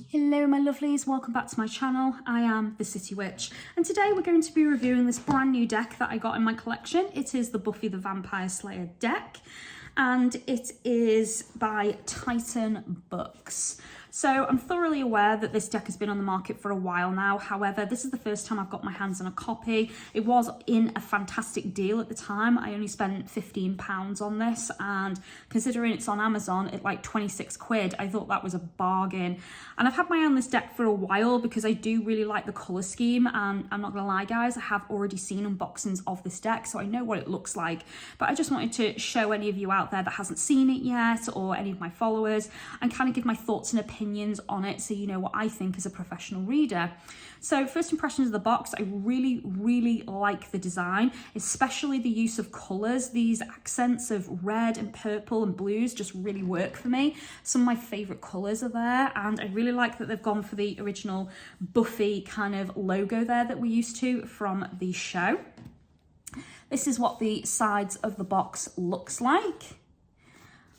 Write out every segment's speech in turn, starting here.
Hello my lovelies, welcome back to my channel. I am the City Witch and today we're going to be reviewing this brand new deck that I got in my collection. It is the Buffy the Vampire Slayer deck and it is by Titan Books. So I'm thoroughly aware that this deck has been on the market for a while now. However, this is the first time I've got my hands on a copy. It was in a fantastic deal at the time. I only spent £15 on this, and considering it's on Amazon at like 26 quid, I thought that was a bargain. And I've had my eye on this deck for a while because I do really like the colour scheme, and I'm not gonna lie guys, I have already seen unboxings of this deck, so I know what it looks like. But I just wanted to show any of you out there that hasn't seen it yet, or any of my followers, and kind of give my thoughts and opinions on it so you know what I think as a professional reader. So first impressions of the box, I really like the design, especially the use of colours. These accents of red and purple and blues just really work for me. Some of my favourite colours are there, and I really like that they've gone for the original Buffy kind of logo there that we're used to from the show. This is what the sides of the box looks like.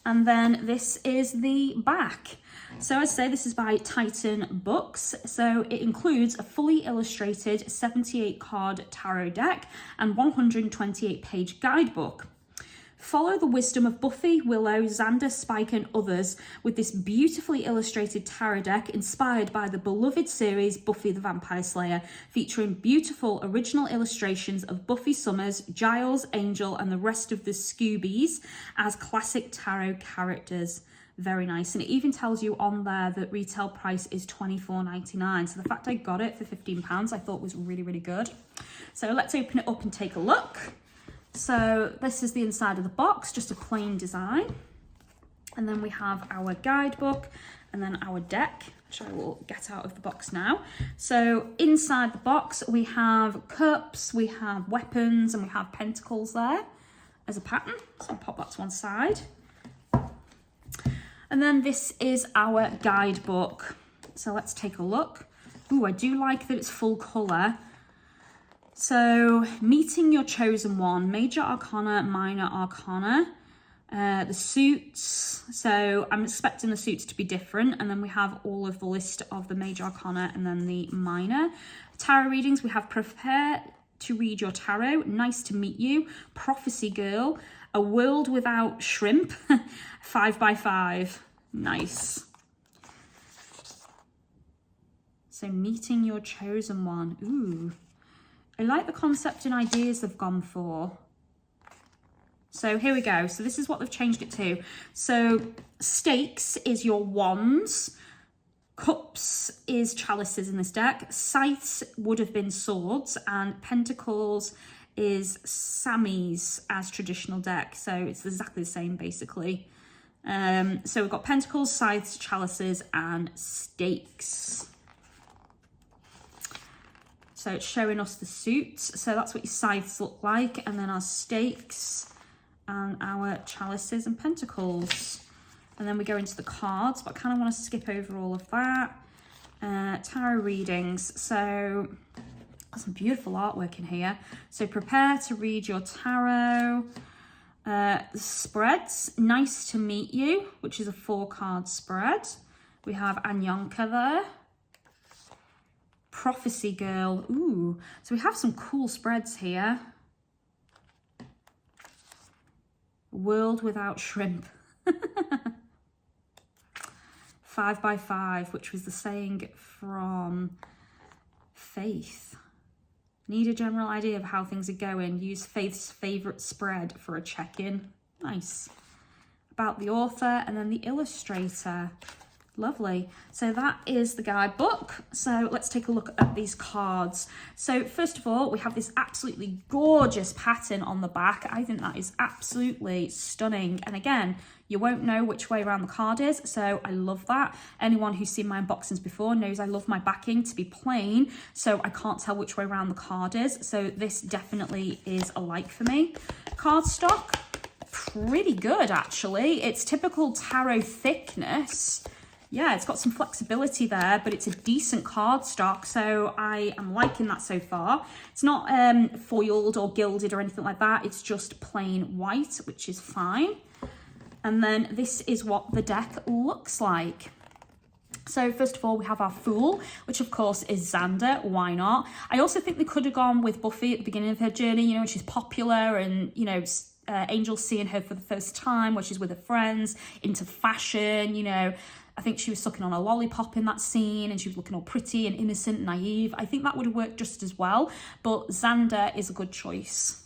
And then this is the back. So as I say, this is by Titan Books. So it includes a fully illustrated 78 card tarot deck and 128 page guidebook. Follow the wisdom of Buffy, Willow, Xander, Spike and others with this beautifully illustrated tarot deck inspired by the beloved series Buffy the Vampire Slayer, featuring beautiful original illustrations of Buffy Summers, Giles, Angel and the rest of the Scoobies as classic tarot characters. Very nice. And it even tells you on there that retail price is £24.99. So the fact I got it for £15 I thought was really good. So let's open it up and take a look. So this is the inside of the box, just a plain design. And then we have our guidebook and then our deck, which I will get out of the box now. So inside the box, we have cups, we have weapons, and we have pentacles there as a pattern. So I'll pop that to one side. And then this is our guidebook. So let's take a look. Ooh, I do like that it's full colour. So, meeting your chosen one, major arcana, minor arcana, the suits. So I'm expecting the suits to be different. And then we have all of the list of the major arcana and then the minor. Tarot readings, we have prepare to read your tarot, nice to meet you, prophecy girl, a world without shrimp, 5x5, nice. So meeting your chosen one, ooh. I like the concept and ideas they've gone for. So here we go. So this is what they've changed it to. So stakes is your wands. Cups is chalices in this deck. Scythes would have been swords. And pentacles is Sammy's as traditional deck. So it's exactly the same basically. So we've got pentacles, scythes, chalices and stakes. So it's showing us the suits. So that's what your scythes look like. And then our stakes and our chalices and pentacles. And then we go into the cards, but I kind of want to skip over all of that. Tarot readings. So got some beautiful artwork in here. So prepare to read your tarot. The spreads, nice to meet you, which is a 4-card spread. We have Anyanka there. Prophecy girl, ooh, so we have some cool spreads here. World without shrimp. 5x5, which was the saying from Faith. Need a general idea of how things are going. Use Faith's favourite spread for a check-in. Nice. About the author and then the illustrator. Lovely. So that is the guidebook. So let's take a look at these cards. So first of all, we have this absolutely gorgeous pattern on the back. I think that is absolutely stunning. And again, you won't know which way around the card is. So I love that. Anyone who's seen my unboxings before knows I love my backing to be plain. So I can't tell which way around the card is. So this definitely is a like for me. Cardstock, pretty good actually. It's typical tarot thickness. Yeah, it's got some flexibility there, but it's a decent cardstock, so I am liking that so far. It's not foiled or gilded or anything like that. It's just plain white, which is fine. And then this is what the deck looks like. So first of all, we have our Fool, which of course is Xander. Why not? I also think they could have gone with Buffy at the beginning of her journey, you know, when she's popular and, you know, Angel seeing her for the first time where she's with her friends, into fashion, you know. I think she was sucking on a lollipop in that scene and she was looking all pretty and innocent and naive. I think that would have worked just as well, but Xander is a good choice.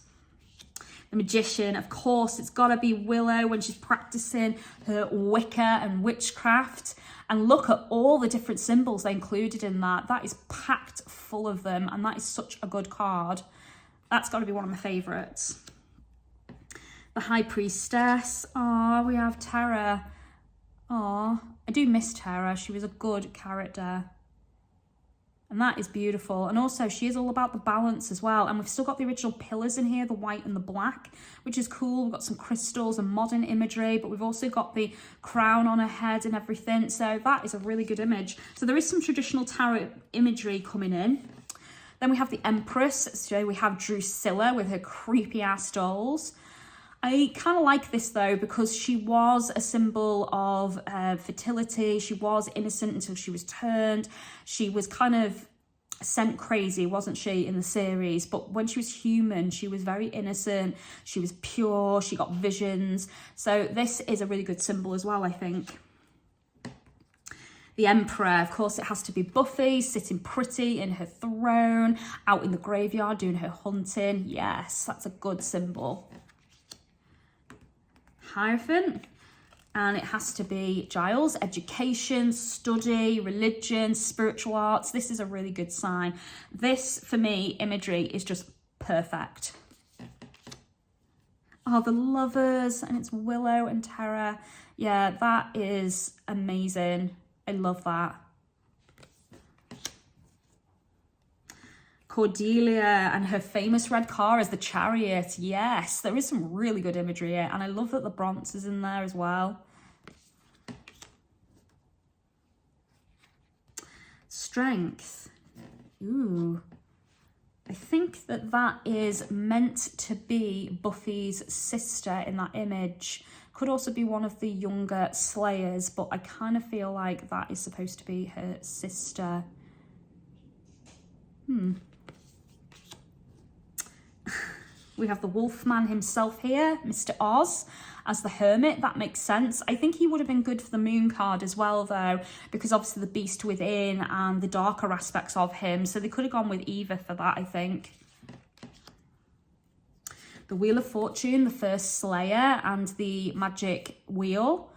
The Magician, of course, it's got to be Willow when she's practicing her Wicca and witchcraft. And look at all the different symbols they included in that. That is packed full of them, and that is such a good card. That's got to be one of my favourites. The High Priestess. Oh, we have Terra. Oh, I do miss Terra. She was a good character. And that is beautiful. And also, she is all about the balance as well. And we've still got the original pillars in here, the white and the black, which is cool. We've got some crystals and modern imagery, but we've also got the crown on her head and everything. So that is a really good image. So there is some traditional tarot imagery coming in. Then we have the Empress. So we have Drusilla with her creepy ass dolls. I kind of like this though, because she was a symbol of fertility. She was innocent until she was turned. She was kind of sent crazy, wasn't she, in the series? But when she was human, she was very innocent. She was pure. She got visions. So this is a really good symbol as well, I think. The Emperor, of course, it has to be Buffy, sitting pretty in her throne, out in the graveyard doing her hunting. Yes, that's a good symbol. Hierophant, and it has to be Giles. Education, study, religion, spiritual arts. This is a really good sign. This, for me, imagery is just perfect. Oh, the Lovers, and it's Willow and Terra. Yeah, that is amazing. I love that. Cordelia and her famous red car as the Chariot. Yes, there is some really good imagery here. And I love that the Bronze is in there as well. Strength. Ooh. I think that that is meant to be Buffy's sister in that image. Could also be one of the younger Slayers, but I kind of feel like that is supposed to be her sister. We have the Wolfman himself here, Mr. Oz, as the Hermit. That makes sense. I think he would have been good for the Moon card as well, though, because obviously the Beast Within and the darker aspects of him. So they could have gone with either for that, I think. The Wheel of Fortune, the first Slayer, and the Magic Wheel.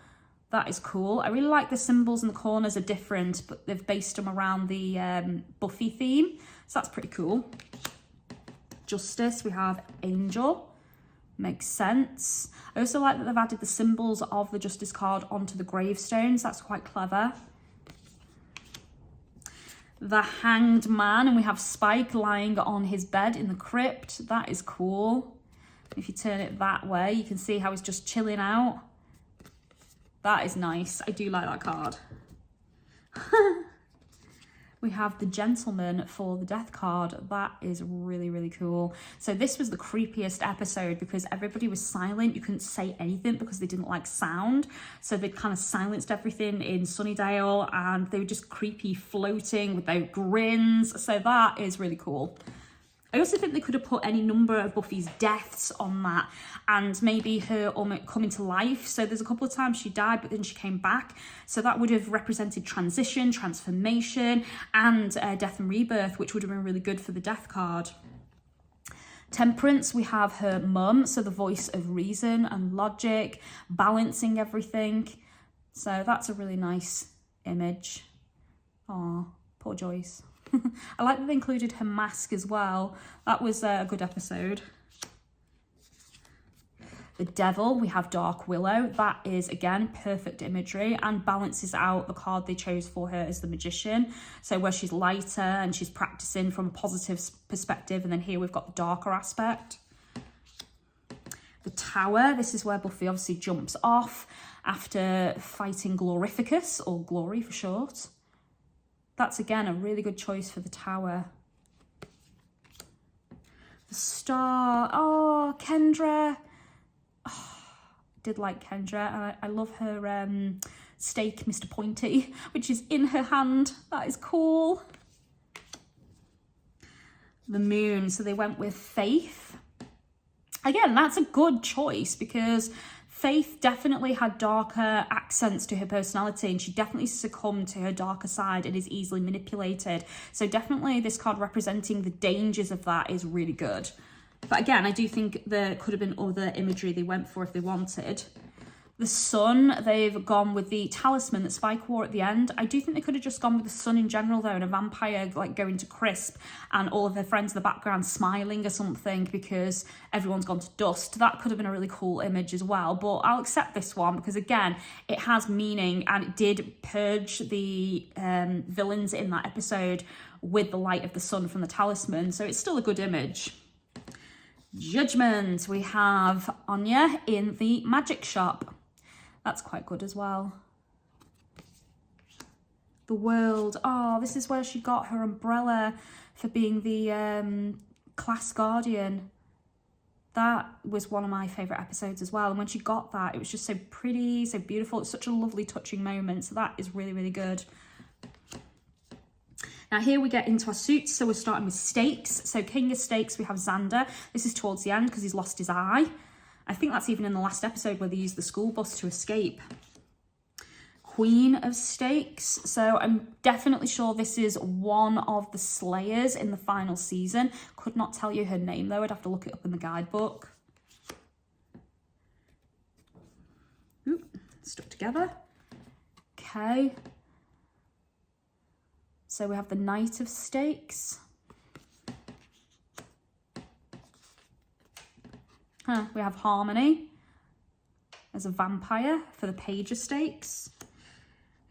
That is cool. I really like the symbols in the corners are different, but they've based them around the Buffy theme. So that's pretty cool. Justice, we have Angel. Makes sense. I also like that they've added the symbols of the Justice card onto the gravestones. That's quite clever. The Hanged Man, and we have Spike lying on his bed in the crypt. That is cool. If you turn it that way, you can see how he's just chilling out. That is nice. I do like that card. We have the Gentleman for the Death card. That is really, really cool. So this was the creepiest episode because everybody was silent. You couldn't say anything because they didn't like sound. So they kind of silenced everything in Sunnydale and they were just creepy floating with their grins. So that is really cool. I also think they could have put any number of Buffy's deaths on that and maybe her almost coming to life. So there's a couple of times she died, but then she came back. So that would have represented transition, transformation, and death and rebirth, which would have been really good for the death card. Temperance, we have her mum, so the voice of reason and logic, balancing everything. So that's a really nice image. Aw, poor Joyce. I like that they included her mask as well. That was a good episode. The Devil, we have Dark Willow. That is, again, perfect imagery and balances out the card they chose for her as the Magician. So where she's lighter and she's practicing from a positive perspective, and then here we've got the darker aspect. The Tower, this is where Buffy obviously jumps off after fighting Glorificus, or Glory for short. That's, again, a really good choice for the Tower. The Star. Oh, Kendra. Oh, did like Kendra. I love her stake, Mr. Pointy, which is in her hand. That is cool. The moon, so they went with Faith. Again, that's a good choice because Faith definitely had darker accents to her personality and she definitely succumbed to her darker side and is easily manipulated. So definitely this card representing the dangers of that is really good. But again, I do think there could have been other imagery they went for if they wanted. The sun, they've gone with the talisman that Spike wore at the end. I do think they could have just gone with the sun in general though, and a vampire like going to crisp and all of her friends in the background smiling or something because everyone's gone to dust. That could have been a really cool image as well, but I'll accept this one because again, it has meaning and it did purge the villains in that episode with the light of the sun from the talisman, so it's still a good image. Judgment, we have Anya in the magic shop. That's quite good as well. The world. Oh, this is where she got her umbrella for being the class guardian. That was one of my favourite episodes as well. And when she got that, it was just so pretty, so beautiful. It's such a lovely, touching moment. So that is really, really good. Now here we get into our suits. So we're starting with stakes. So King of Stakes, we have Xander. This is towards the end because he's lost his eye. I think that's even in the last episode where they used the school bus to escape. Queen of Stakes. So I'm definitely sure this is one of the Slayers in the final season. Could not tell you her name though. I'd have to look it up in the guidebook. Ooh, stuck together. Okay. So we have the Knight of Stakes. We have Harmony as a vampire for the Page of Stakes.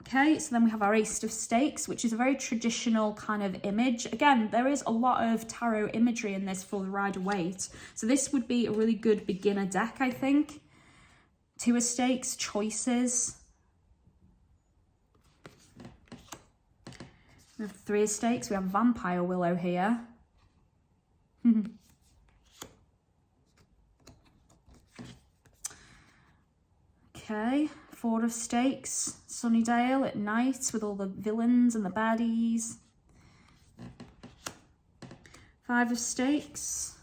Okay, so then we have our Ace of Stakes, which is a very traditional kind of image. Again, there is a lot of tarot imagery in this for the Rider Waite. So this would be a really good beginner deck, I think. Two of Stakes, Choices. We have Three of Stakes, we have Vampire Willow here. Okay, Four of Stakes, Sunnydale at night with all the villains and the baddies. Five of Stakes,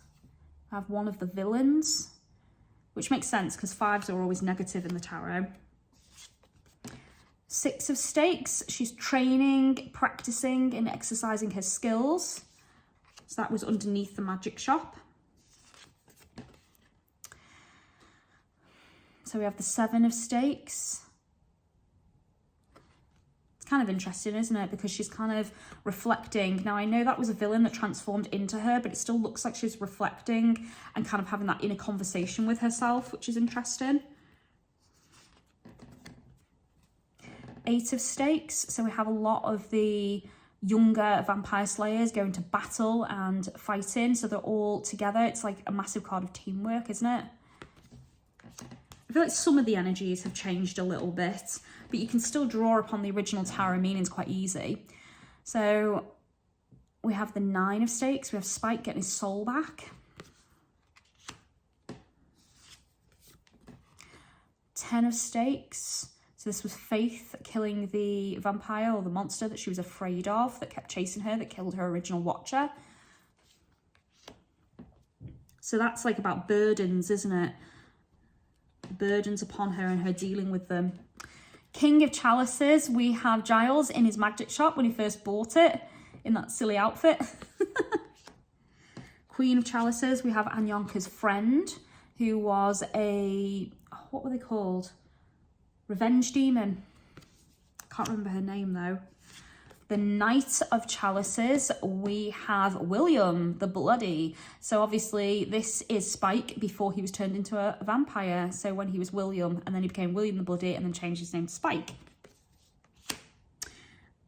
I have one of the villains, which makes sense because fives are always negative in the tarot. Six of Stakes, she's training, practicing and exercising her skills. So that was underneath the magic shop. So we have the Seven of Stakes. It's kind of interesting, isn't it? Because she's kind of reflecting. Now, I know that was a villain that transformed into her, but it still looks like she's reflecting and kind of having that inner conversation with herself, which is interesting. Eight of Stakes. So we have a lot of the younger vampire slayers going to battle and fighting. So they're all together. It's like a massive card of teamwork, isn't it? I feel like some of the energies have changed a little bit, but you can still draw upon the original tarot meanings quite easy. So we have the Nine of Stakes. We have Spike getting his soul back. 10 of Stakes. So this was Faith killing the vampire or the monster that she was afraid of, that kept chasing her, that killed her original watcher. So that's like about burdens, isn't it? Burdens upon her and her dealing with them. King of Chalices, we have Giles in his magic shop when he first bought it in that silly outfit. Queen of Chalices, we have Anyonka's friend who was a, what were they called? Revenge demon. Can't remember her name though. The Knight of Chalices, we have William the Bloody. So obviously this is Spike before he was turned into a vampire. So when he was William and then he became William the Bloody and then changed his name to Spike.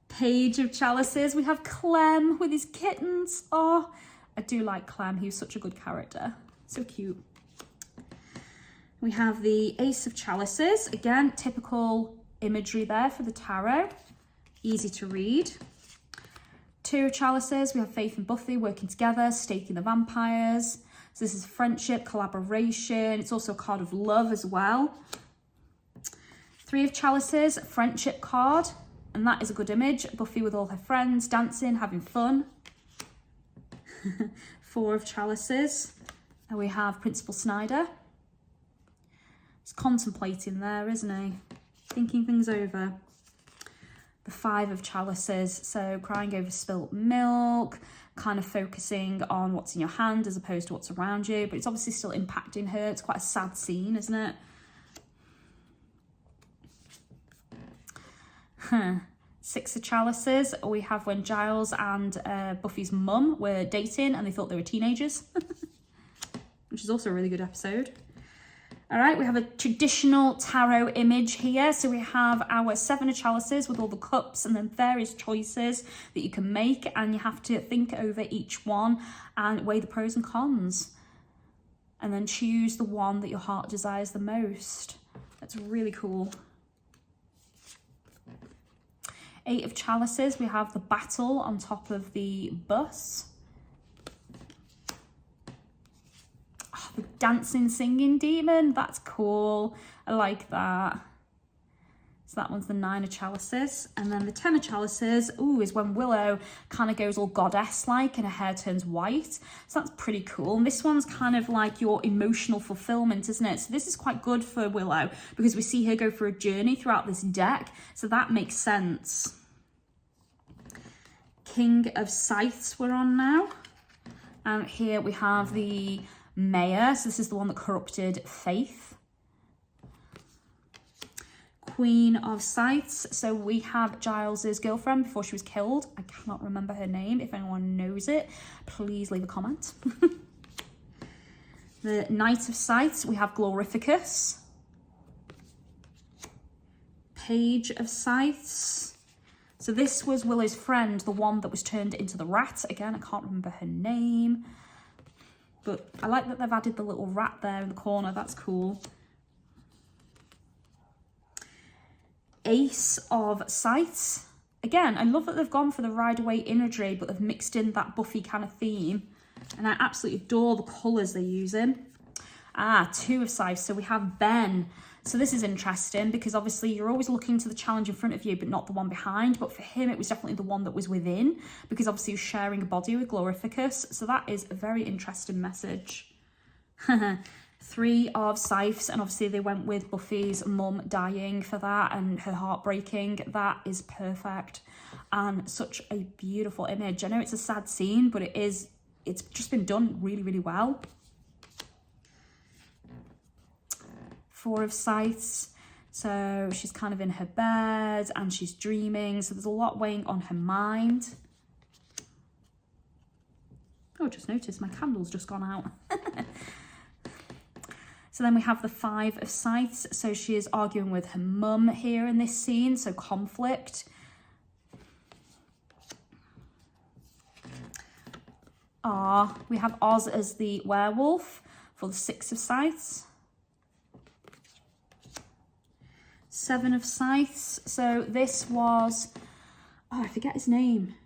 Page of Chalices, we have Clem with his kittens. Oh, I do like Clem. He was such a good character. So cute. We have the Ace of Chalices. Again, typical imagery there for the tarot. Easy to read. Two of Chalices, we have Faith and Buffy working together, staking the vampires. So this is friendship, collaboration. It's also a card of love as well. Three of Chalices, friendship card. And that is a good image. Buffy with all her friends, dancing, having fun. Four of Chalices. And we have Principal Snyder. He's contemplating there, isn't he? Thinking things over. The Five of Chalices. So crying over spilt milk. Kind of focusing on what's in your hand as opposed to what's around you. But it's obviously still impacting her. It's quite a sad scene, isn't it? Six of Chalices, we have when Giles and Buffy's mum were dating and they thought they were teenagers, which is also a really good episode. All right, we have a traditional tarot image here. So we have our Seven of Chalices with all the cups and then various choices that you can make, and you have to think over each one and weigh the pros and cons and then choose the one that your heart desires the most. That's really cool. Eight of Chalices, we have the battle on top of the bus. Oh, the dancing, singing demon, that's cool. I like that. So that one's the Nine of Chalices. And then the Ten of Chalices, ooh, is when Willow kind of goes all goddess-like and her hair turns white. So that's pretty cool. And this one's kind of like your emotional fulfillment, isn't it? So this is quite good for Willow because we see her go through a journey throughout this deck. So that makes sense. King of Scythes we're on now. And here we have the Mayor. So this is the one that corrupted Faith. Queen of Scythes. So we have Giles's girlfriend before she was killed. I cannot remember her name. If anyone knows it, please leave a comment. The Knight of Scythes, we have Glorificus. Page of Scythes. So this was Willow's friend, the one that was turned into the rat. Again, I can't remember her name. But I like that they've added the little rat there in the corner. That's cool. Ace of Scythes. Again, I love that they've gone for the Rider Waite imagery, but they've mixed in that Buffy kind of theme. And I absolutely adore the colours they're using. Two of Scythes. So we have Ben. So this is interesting because obviously you're always looking to the challenge in front of you, but not the one behind. But for him, it was definitely the one that was within because obviously he was sharing a body with Glorificus. So that is a very interesting message. Three of Scythes, and obviously they went with Buffy's mum dying for that and her heart breaking. That is perfect and such a beautiful image. I know it's a sad scene, but it's just been done really, really well. Four of Scythes, so she's kind of in her bed and she's dreaming, so there's a lot weighing on her mind. Oh, I just noticed my candle's just gone out. So then we have the Five of Scythes. So she is arguing with her mum here in this scene. So conflict. We have Oz as the werewolf for the Six of Scythes. Seven of Scythes. So this was, I forget his name.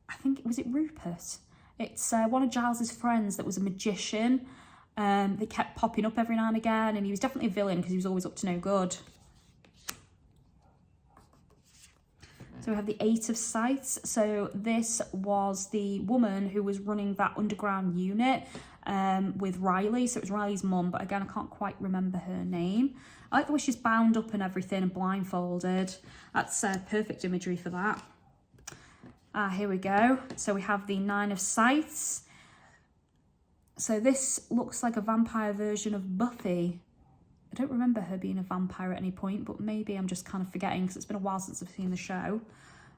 I think, was it Rupert? It's one of Giles's friends that was a magician. They kept popping up every now and again, and he was definitely a villain because he was always up to no good. So we have the Eight of Scythes. So this was the woman who was running that underground unit with Riley. So it was Riley's mum, but again, I can't quite remember her name. I like the way she's bound up and everything and blindfolded. That's perfect imagery for that. Here we go. So we have the Nine of Scythes. So this looks like a vampire version of Buffy. I don't remember her being a vampire at any point, but maybe I'm just kind of forgetting because it's been a while since I've seen the show.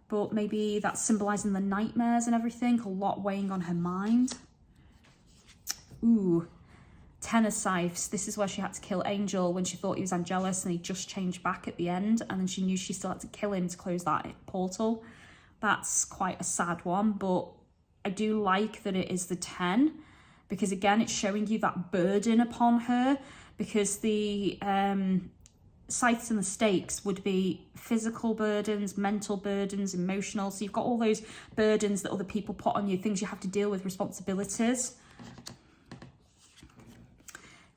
But maybe that's symbolising the nightmares and everything, a lot weighing on her mind. Ooh, Ten of Scythes. This is where she had to kill Angel when she thought he was Angelus and he just changed back at the end. And then she knew she still had to kill him to close that portal. That's quite a sad one, but I do like that it is the 10. Because again, it's showing you that burden upon her, because the scythes and the stakes would be physical burdens, mental burdens, emotional. So you've got all those burdens that other people put on you, things you have to deal with, responsibilities.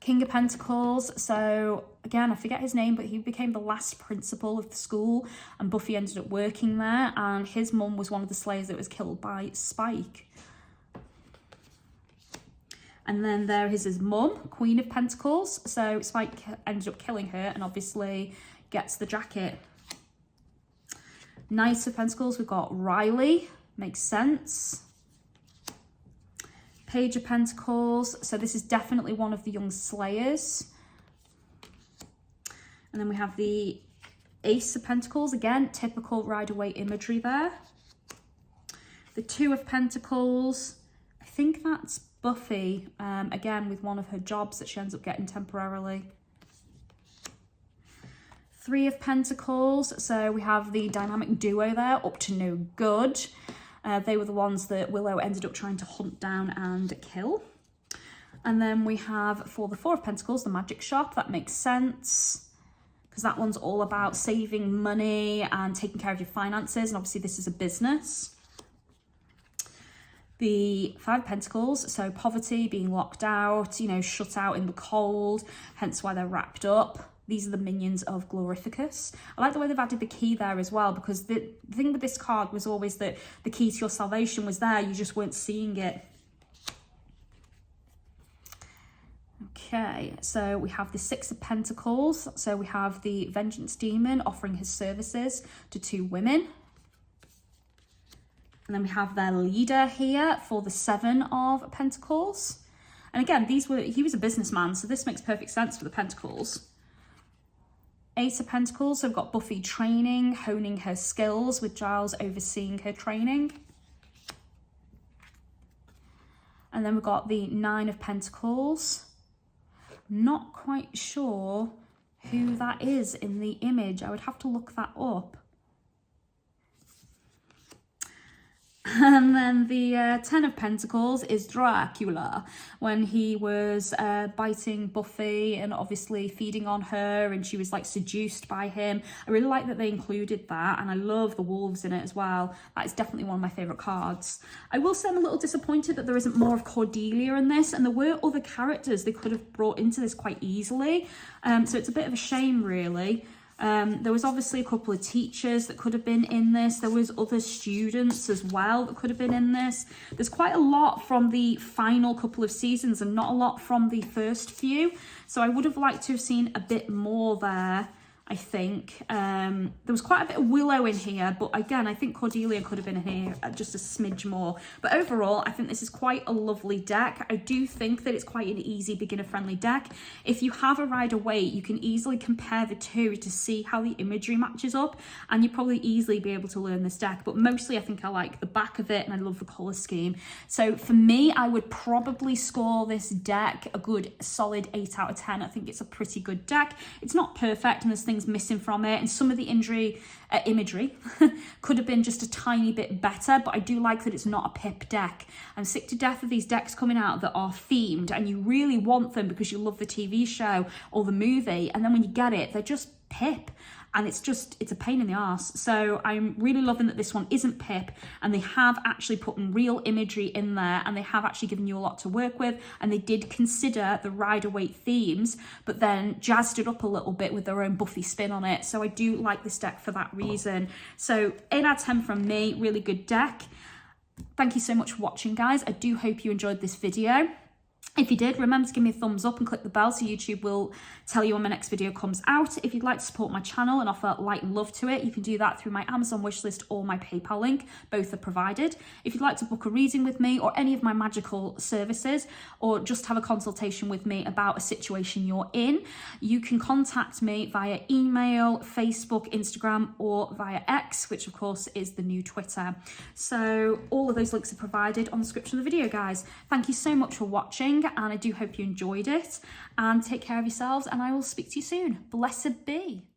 King of Pentacles. So again, I forget his name, but he became the last principal of the school and Buffy ended up working there, and his mum was one of the slayers that was killed by Spike. And then there is his mum, Queen of Pentacles. So Spike ended up killing her and obviously gets the jacket. Knight of Pentacles, we've got Riley, makes sense. Page of Pentacles, so this is definitely one of the young slayers. And then we have the Ace of Pentacles, again, typical Rider-Waite imagery there. The Two of Pentacles, I think that's Buffy, again, with one of her jobs that she ends up getting temporarily. Three of Pentacles, so we have the dynamic duo there, up to no good. They were the ones that Willow ended up trying to hunt down and kill. And then we have, for the Four of Pentacles, the magic shop. That makes sense, because that one's all about saving money and taking care of your finances. And obviously this is a business. The Five of Pentacles, so poverty, being locked out, you know, shut out in the cold, hence why they're wrapped up. These are the minions of Glorificus. I like the way they've added the key there as well, because the thing with this card was always that the key to your salvation was there, you just weren't seeing it. Okay, so we have the Six of Pentacles. So we have the Vengeance Demon offering his services to two women. And then we have their leader here for the Seven of Pentacles. And again, he was a businessman, so this makes perfect sense for the Pentacles. Eight of Pentacles, so we've got Buffy training, honing her skills, with Giles overseeing her training. And then we've got the Nine of Pentacles. Not quite sure who that is in the image. I would have to look that up. And then the Ten of Pentacles is Dracula, when he was biting Buffy and obviously feeding on her, and she was like seduced by him. I really like that they included that, and I love the wolves in it as well. That is definitely one of my favourite cards. I will say I'm a little disappointed that there isn't more of Cordelia in this, and there were other characters they could have brought into this quite easily. So it's a bit of a shame, really. There was obviously a couple of teachers that could have been in this. There was other students as well that could have been in this. There's quite a lot from the final couple of seasons and not a lot from the first few. So I would have liked to have seen a bit more there, I think. There was quite a bit of Willow in here, but again, I think Cordelia could have been in here just a smidge more. But overall, I think this is quite a lovely deck. I do think that it's quite an easy beginner-friendly deck. If you have a Rider-Waite, you can easily compare the two to see how the imagery matches up, and you'll probably easily be able to learn this deck. But mostly, I think I like the back of it, and I love the colour scheme. So for me, I would probably score this deck a good solid 8 out of 10. I think it's a pretty good deck. It's not perfect, and there's things missing from it, and some of the imagery could have been just a tiny bit better, but I do like that it's not a pip deck. I'm sick to death of these decks coming out that are themed and you really want them because you love the TV show or the movie, and then when you get it, they're just pip. And it's a pain in the arse. So I'm really loving that this one isn't pip, and they have actually put in real imagery in there, and they have actually given you a lot to work with, and they did consider the Rider-Waite themes, but then jazzed it up a little bit with their own Buffy spin on it. So I do like this deck for that reason. So 8 out of 10 from me, really good deck. Thank you so much for watching, guys. I do hope you enjoyed this video. If you did, remember to give me a thumbs up and click the bell so YouTube will tell you when my next video comes out. If you'd like to support my channel and offer light and love to it, you can do that through my Amazon wishlist or my PayPal link. Both are provided. If you'd like to book a reading with me or any of my magical services, or just have a consultation with me about a situation you're in, you can contact me via email, Facebook, Instagram, or via X, which of course is the new Twitter. So all of those links are provided on the description of the video, guys. Thank you so much for watching, and I do hope you enjoyed it, and take care of yourselves, and I will speak to you soon. Blessed be.